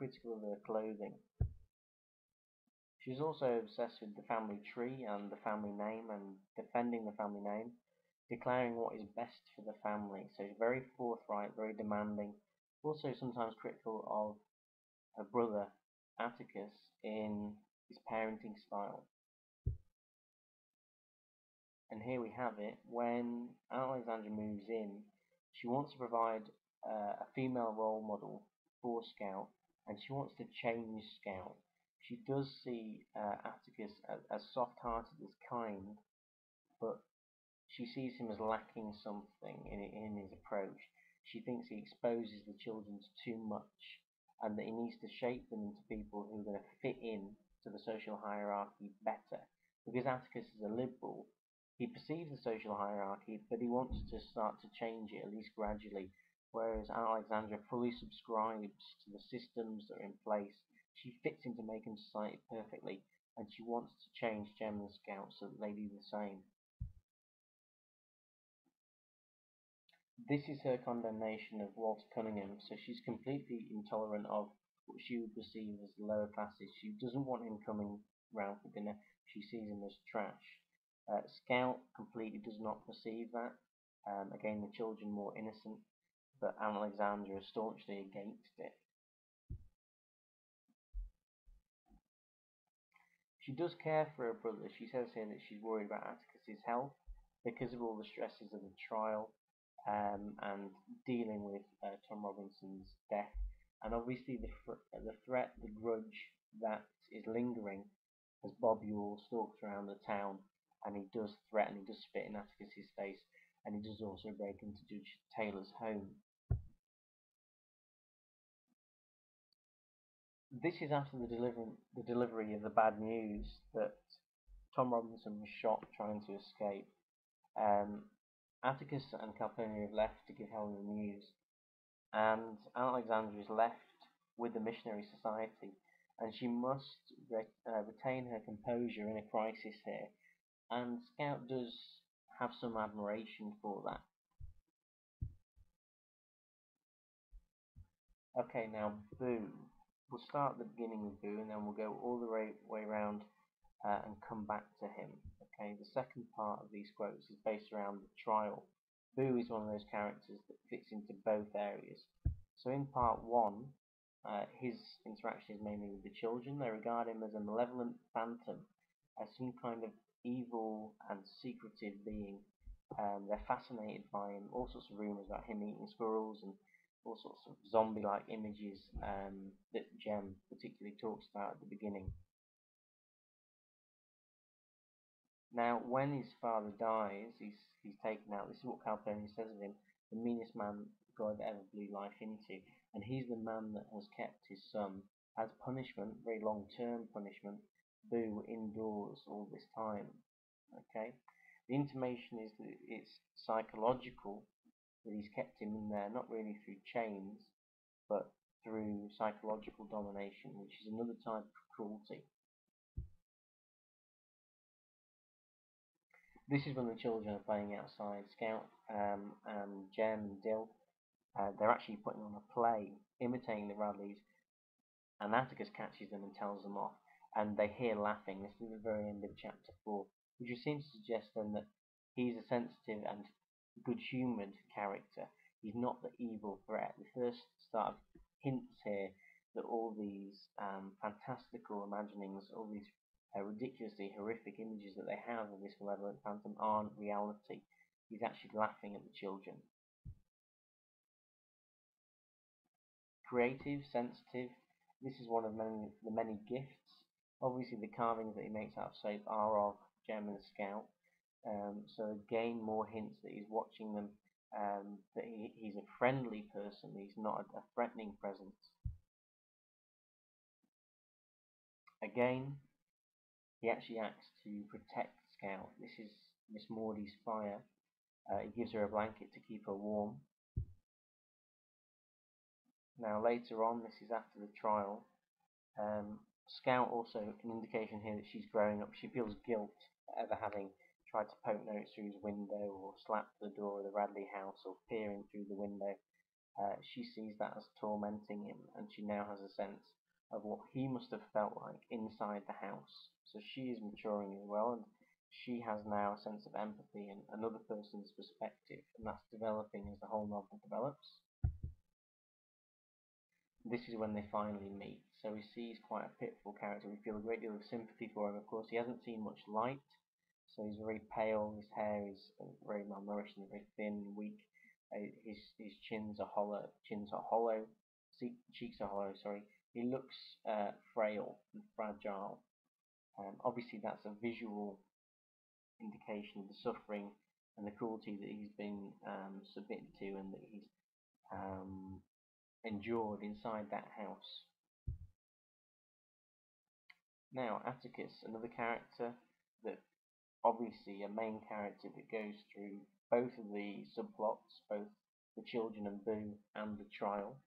critical of her clothing. She's also obsessed with the family tree and the family name and defending the family name, declaring what is best for the family. So she's very forthright, very demanding, also sometimes critical of her brother Atticus in his parenting style. And here we have it. When Alexandra moves in, she wants to provide a female role model for Scout, and she wants to change Scout. She does see Atticus as soft-hearted, as kind, but she sees him as lacking something in his approach. She thinks he exposes the children to too much, and that he needs to shape them into people who are going to fit in to the social hierarchy better. Because Atticus is a liberal, he perceives the social hierarchy, but he wants to start to change it, at least gradually, whereas Alexandra fully subscribes to the systems that are in place. She fits into making society perfectly, and she wants to change Gem and Scout so that they do the same. This is her condemnation of Walter Cunningham, so she's completely intolerant of what she would perceive as the lower classes. She doesn't want him coming round for dinner. She sees him as trash. Scout completely does not perceive that. Again, the children more innocent, but Alexandra is staunchly against it. She does care for her brother. She says here that she's worried about Atticus's health because of all the stresses of the trial and dealing with Tom Robinson's death, and obviously the threat, the grudge that is lingering as Bob Ewell stalks around the town, and he does threaten, he does spit in Atticus's face, and he does also break into Judge Taylor's home. This is after the delivery of the bad news that Tom Robinson was shot trying to escape. Atticus and Calpurnia have left to give Helen the news, and Alexandra is left with the missionary society, and she must retain her composure in a crisis here, and Scout does have some admiration for that. Okay, now Boo. We'll start at the beginning with Boo, and then we'll go all the way around and come back to him. Okay, the second part of these quotes is based around the trial. Boo is one of those characters that fits into both areas. So in part one, his interaction is mainly with the children. They regard him as a malevolent phantom, as some kind of evil and secretive being. They're fascinated by him. All sorts of rumours about him eating squirrels and all sorts of zombie-like images that Jem particularly talks about at the beginning. Now, when his father dies, he's taken out. This is what Calpurnia says of him: the meanest man God ever blew life into, and he's the man that has kept his son as punishment, very long-term punishment, Boo indoors all this time. Okay, the intimation is that it's psychological, that he's kept him in there, not really through chains, but through psychological domination, which is another type of cruelty. This is when the children are playing outside. Scout and Jem and Dill, they're actually putting on a play imitating the Radleys, and Atticus catches them and tells them off, and they hear laughing. This is the very end of chapter 4, which seems to suggest then that he's a sensitive and good-humoured character. He's not the evil threat. The first start of hints here that all these fantastical imaginings, all these ridiculously horrific images that they have of this malevolent phantom aren't reality. He's actually laughing at the children. Creative, sensitive. This is one of the many gifts. Obviously, the carvings that he makes out of soap are of Jem and Scout. So again, more hints that he's watching them, that he's a friendly person, he's not a threatening presence. Again, he actually acts to protect Scout. This is Miss Maudie's fire. He gives her a blanket to keep her warm. Now later on, this is after the trial, Scout also an indication here that she's growing up. She feels guilt for ever having tried to poke notes through his window or slap the door of the Radley house or peering through the window. she sees that as tormenting him, and she now has a sense of what he must have felt like inside the house. So she is maturing as well, and she has now a sense of empathy and another person's perspective, and that's developing as the whole novel develops. This is when they finally meet. So we see he's quite a pitiful character. We feel a great deal of sympathy for him. Of course, he hasn't seen much light, so he's very pale. His hair is very malnourished and very thin and weak. His chins are hollow. Cheeks are hollow. Sorry. He looks frail and fragile. Obviously, that's a visual indication of the suffering and the cruelty that he's been submitted to, and that he's endured inside that house. Now, Atticus, another character that obviously a main character that goes through both of the subplots, both the children and Boo and the trial.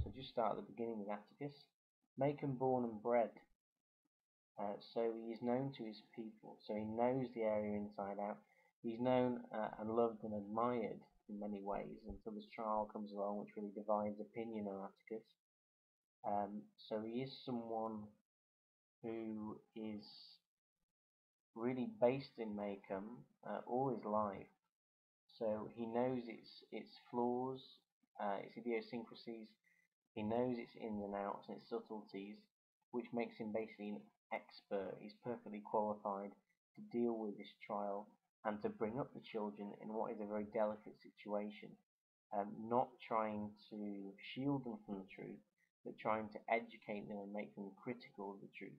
So just start at the beginning with Atticus. Macon born and bred. So he is known to his people, so he knows the area inside out. He's known and loved and admired in many ways until this trial comes along, which really divides opinion on Atticus. So he is someone who is really based in Macon all his life. So he knows its flaws, its idiosyncrasies. He knows its ins and outs and its subtleties, which makes him basically an expert. He's perfectly qualified to deal with this trial and to bring up the children in what is a very delicate situation, not trying to shield them from the truth, but trying to educate them and make them critical of the truth.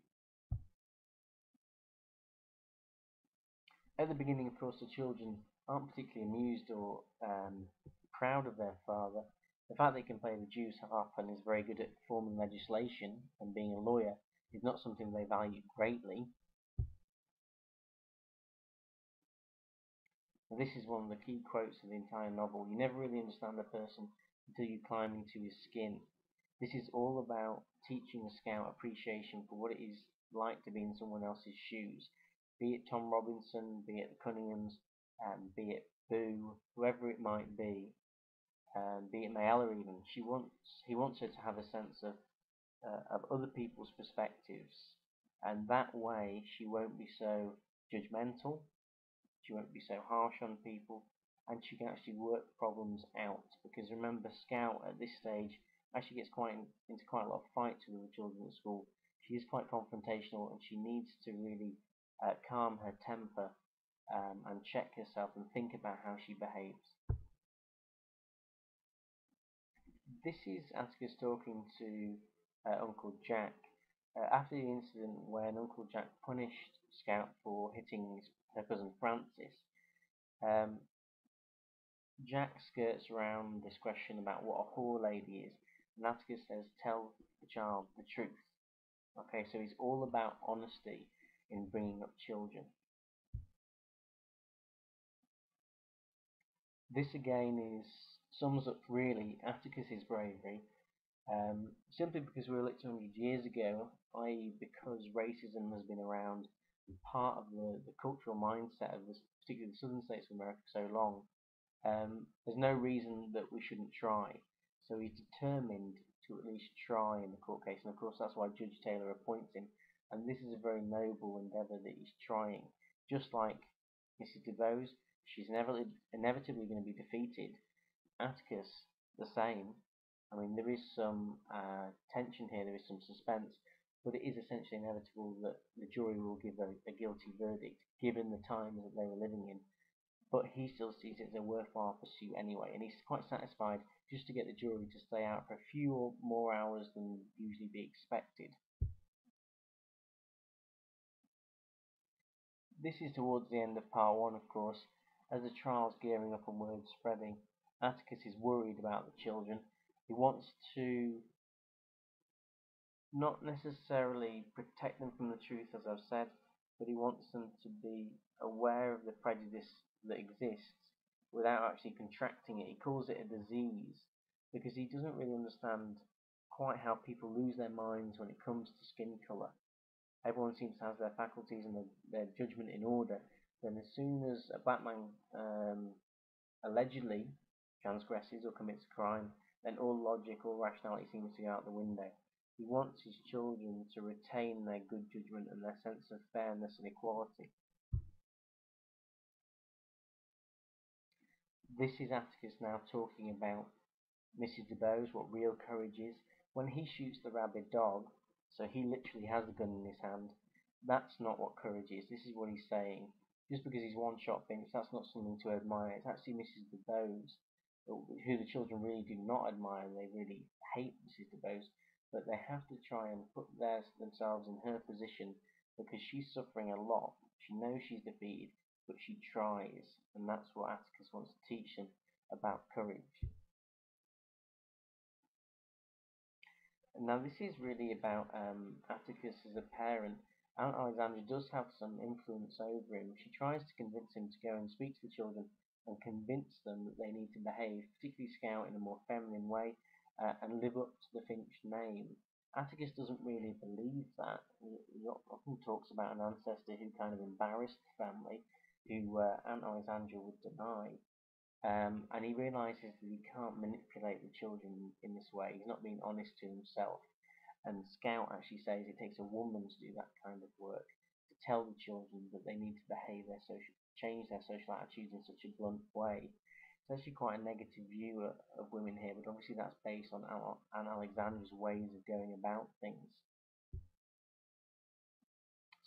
At the beginning, of course, the children aren't particularly amused or proud of their father. The fact that he can play the Jew's harp and is very good at forming legislation and being a lawyer is not something they value greatly. And this is one of the key quotes of the entire novel. You never really understand a person until you climb into his skin. This is all about teaching a scout appreciation for what it is like to be in someone else's shoes. Be it Tom Robinson, be it the Cunninghams, be it Boo, whoever it might be it Mayella even. He wants her to have a sense of other people's perspectives, and that way she won't be so judgmental, she won't be so harsh on people, and she can actually work problems out. Because remember, Scout at this stage actually gets into quite a lot of fights with the children at school. She is quite confrontational, and she needs to really calm her temper and check herself and think about how she behaves. This is Atticus talking to Uncle Jack after the incident when Uncle Jack punished Scout for hitting her cousin Francis. Jack skirts around this question about what a whore lady is, and Atticus says, tell the child the truth. Okay, so he's all about honesty in bringing up children. This again sums up really Atticus's bravery, simply because we were like 200 years ago, i.e. because racism has been around part of the cultural mindset of this, particularly the southern states of America, for so long. There's no reason that we shouldn't try. So he's determined to at least try in the court case, and of course that's why Judge Taylor appoints him. And this is a very noble endeavour that he's trying. Just like Mrs. DeVos, she's inevitably going to be defeated. Atticus, the same. I mean, there is some tension here, there is some suspense, but it is essentially inevitable that the jury will give a guilty verdict, given the times that they were living in. But he still sees it as a worthwhile pursuit anyway, and he's quite satisfied just to get the jury to stay out for a few more hours than usually be expected. This is towards the end of part 1, of course. As the trial's gearing up and word spreading, Atticus is worried about the children. He wants to not necessarily protect them from the truth, as I've said, but he wants them to be aware of the prejudice that exists without actually contracting it. He calls it a disease because he doesn't really understand quite how people lose their minds when it comes to skin colour. Everyone seems to have their faculties and their judgment in order. Then as soon as a black man allegedly transgresses or commits a crime, then all logic, all rationality seems to go out the window. He wants his children to retain their good judgment and their sense of fairness and equality. This is Atticus now talking about Mrs. DeBose, what real courage is. When he shoots the rabid dog, so he literally has a gun in his hand, that's not what courage is. This is what he's saying. Just because he's one-shot Finch, that's not something to admire. It's actually Mrs. DeBose, who the children really do not admire. They really hate Mrs. DeBose, but they have to try and put themselves in her position because she's suffering a lot. She knows she's defeated, but she tries, and that's what Atticus wants to teach them about courage. Now this is really about Atticus as a parent. Aunt Alexandra does have some influence over him. She tries to convince him to go and speak to the children and convince them that they need to behave, particularly Scout, in a more feminine way and live up to the Finch name. Atticus doesn't really believe that. He often talks about an ancestor who kind of embarrassed the family, who Aunt Alexandra would deny. And he realizes that he can't manipulate the children in this way. He's not being honest to himself. And Scout actually says it takes a woman to do that kind of work, to tell the children that they need to change their social attitudes in such a blunt way. It's actually quite a negative view of women here, but obviously that's based on Anne Alexandra's ways of going about things.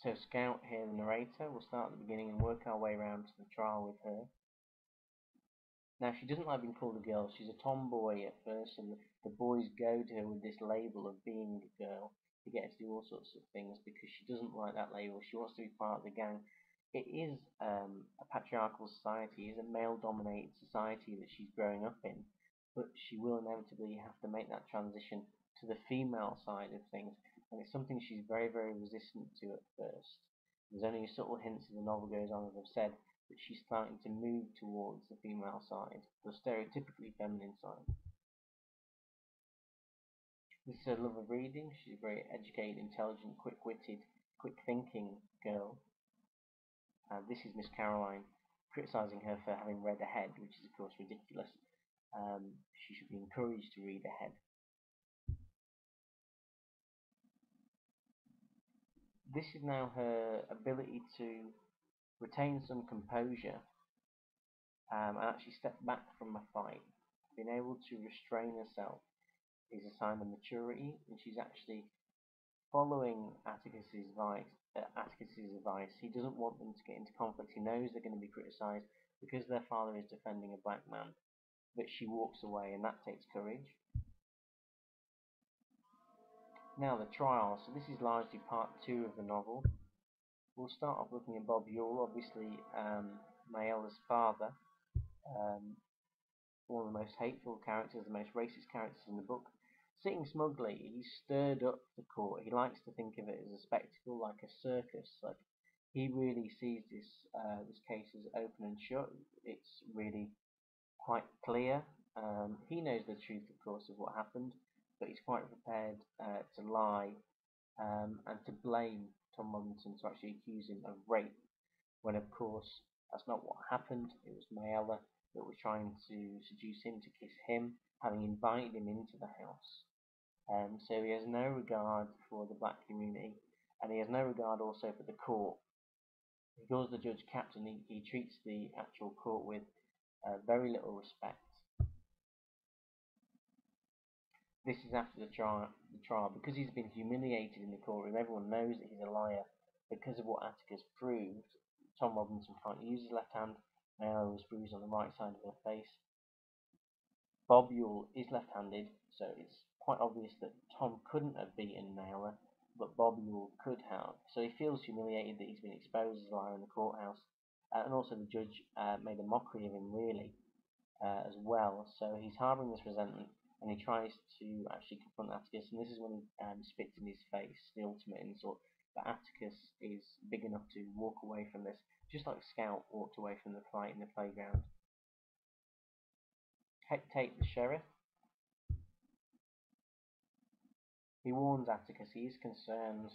So Scout here, the narrator, will start at the beginning and work our way around to the trial with her. Now, she doesn't like being called a girl. She's a tomboy at first, and the boys go to her with this label of being a girl to get her to do all sorts of things because she doesn't like that label. She wants to be part of the gang. It is a patriarchal society. It is a male-dominated society that she's growing up in, but she will inevitably have to make that transition to the female side of things, and it's something she's very, very resistant to at first. There's only subtle hints as the novel goes on, as I've said, that she's starting to move towards the female side, the stereotypically feminine side. This is her love of reading. She's a very educated, intelligent, quick-witted, quick-thinking girl. This is Miss Caroline criticising her for having read ahead, which is of course ridiculous. She should be encouraged to read ahead. This is now her ability to retain some composure and actually step back from a fight. Being able to restrain herself is a sign of maturity, and she's actually following Atticus's advice. He doesn't want them to get into conflict. He knows they're going to be criticised because their father is defending a black man, but she walks away, and that takes courage. Now the trial. So this is largely part 2 of the novel. We'll start off looking at Bob Ewell, obviously Mayella's father, one of the most hateful characters, the most racist characters in the book. Sitting smugly, he stirred up the court. He likes to think of it as a spectacle, like a circus. Like he really sees this case as open and shut. It's really quite clear. He knows the truth, of course, of what happened, but he's quite prepared to lie and to blame Tom Robinson, to actually accuse him of rape, when of course that's not what happened. It was Mayella that was trying to seduce him to kiss him, having invited him into the house. So he has no regard for the black community, and he has no regard also for the court. He calls the judge captain. He treats the actual court with very little respect. This is after the trial, because he's been humiliated in the courtroom. Everyone knows that he's a liar because of what Atticus proved. Tom Robinson can't use his left hand. Mayella was bruised on the right side of her face. Bob Ewell is left-handed, so it's quite obvious that Tom couldn't have beaten Mayella, but Bob Ewell could have. So he feels humiliated that he's been exposed as a liar in the courthouse, and also the judge made a mockery of him, really, as well. So he's harbouring this resentment, and he tries to actually confront Atticus, and this is when he spits in his face, the ultimate insult. But Atticus is big enough to walk away from this, just like Scout walked away from the fight in the playground. Hecate, the sheriff, he warns Atticus. He is concerned